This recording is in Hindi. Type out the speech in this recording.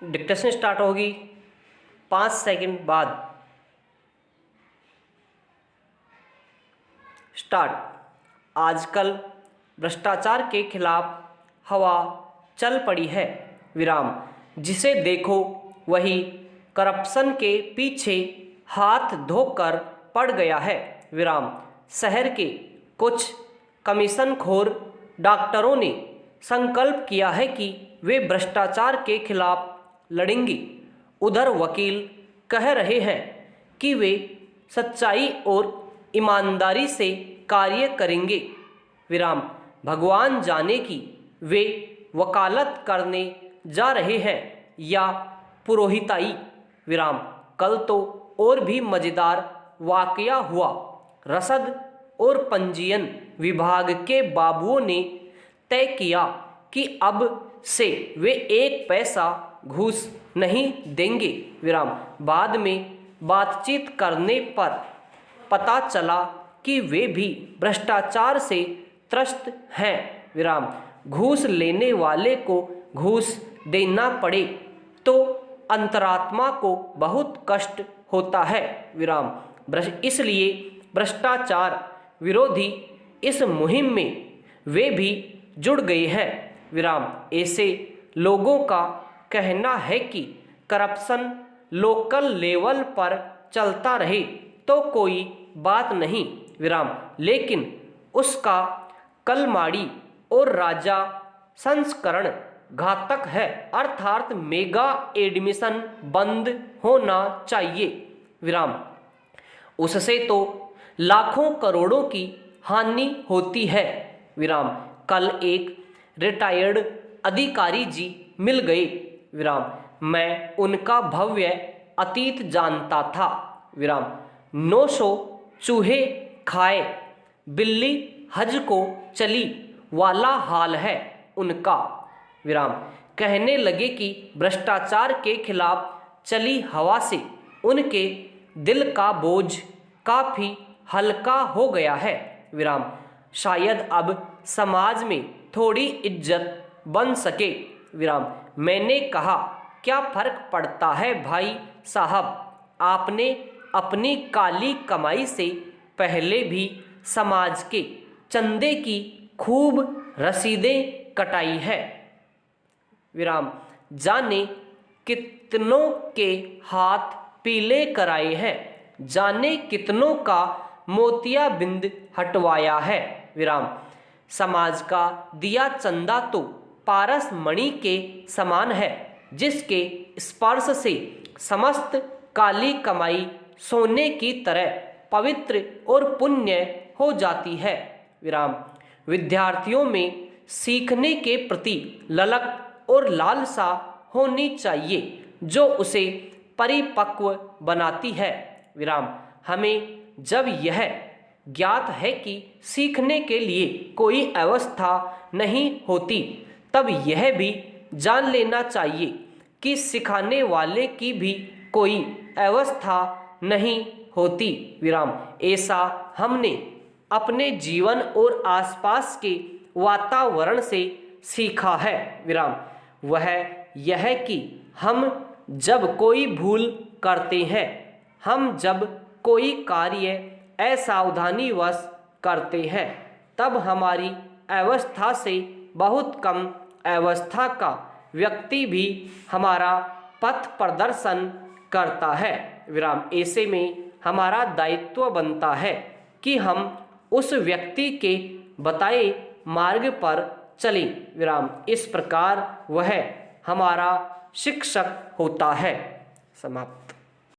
डिक्टेशन स्टार्ट होगी 5 सेकंड बाद। स्टार्ट। आजकल भ्रष्टाचार के खिलाफ हवा चल पड़ी है, विराम। जिसे देखो वही करप्शन के पीछे हाथ धोकर पड़ गया है, विराम। शहर के कुछ कमीशनखोर डॉक्टरों ने संकल्प किया है कि वे भ्रष्टाचार के खिलाफ लड़ेंगे। उधर वकील कह रहे हैं कि वे सच्चाई और ईमानदारी से कार्य करेंगे, विराम। भगवान जाने कि वे वकालत करने जा रहे हैं या पुरोहिताई, विराम। कल तो और भी मज़ेदार वाकया हुआ। रसद और पंजीयन विभाग के बाबुओं ने तय किया कि अब से वे 1 पैसा घूस नहीं देंगे, विराम। बाद में बातचीत करने पर पता चला कि वे भी भ्रष्टाचार से त्रस्त हैं, विराम। घूस लेने वाले को घूस देना पड़े तो अंतरात्मा को बहुत कष्ट होता है, विराम। इसलिए भ्रष्टाचार विरोधी इस मुहिम में वे भी जुड़ गए हैं, विराम। ऐसे लोगों का कहना है कि करप्शन लोकल लेवल पर चलता रहे तो कोई बात नहीं, विराम, लेकिन उसका कलमाड़ी और राजा संस्करण घातक है, अर्थात मेगा एडमिशन बंद होना चाहिए, विराम। उससे तो लाखों करोड़ों की हानि होती है, विराम। कल एक रिटायर्ड अधिकारी जी मिल गए, विराम। मैं उनका भव्य अतीत जानता था, विराम। 900 चूहे खाए बिल्ली हज को चली वाला हाल है उनका, विराम। कहने लगे कि भ्रष्टाचार के खिलाफ चली हवा से उनके दिल का बोझ काफ़ी हल्का हो गया है, विराम। शायद अब समाज में थोड़ी इज्जत बन सके, विराम। मैंने कहा, क्या फर्क पड़ता है भाई साहब, आपने अपनी काली कमाई से पहले भी समाज के चंदे की खूब रसीदें कटाई है, विराम। जाने कितनों के हाथ पीले कराए हैं, जाने कितनों का मोतियाबिंद हटवाया है, विराम। समाज का दिया चंदा तो पारस मणि के समान है, जिसके स्पर्श से समस्त काली कमाई सोने की तरह पवित्र और पुण्य हो जाती है, विराम। विद्यार्थियों में सीखने के प्रति ललक और लालसा होनी चाहिए, जो उसे परिपक्व बनाती है, विराम। हमें जब यह ज्ञात है कि सीखने के लिए कोई अवस्था नहीं होती, तब यह भी जान लेना चाहिए कि सिखाने वाले की भी कोई अवस्था नहीं होती, विराम। ऐसा हमने अपने जीवन और आसपास के वातावरण से सीखा है, विराम। वह यह कि हम जब कोई भूल करते हैं, हम जब कोई कार्य असावधानीवश करते हैं, तब हमारी अवस्था से बहुत कम अवस्था का व्यक्ति भी हमारा पथ प्रदर्शन करता है, विराम। ऐसे में हमारा दायित्व बनता है कि हम उस व्यक्ति के बताए मार्ग पर चलें, विराम। इस प्रकार वह हमारा शिक्षक होता है। समाप्त।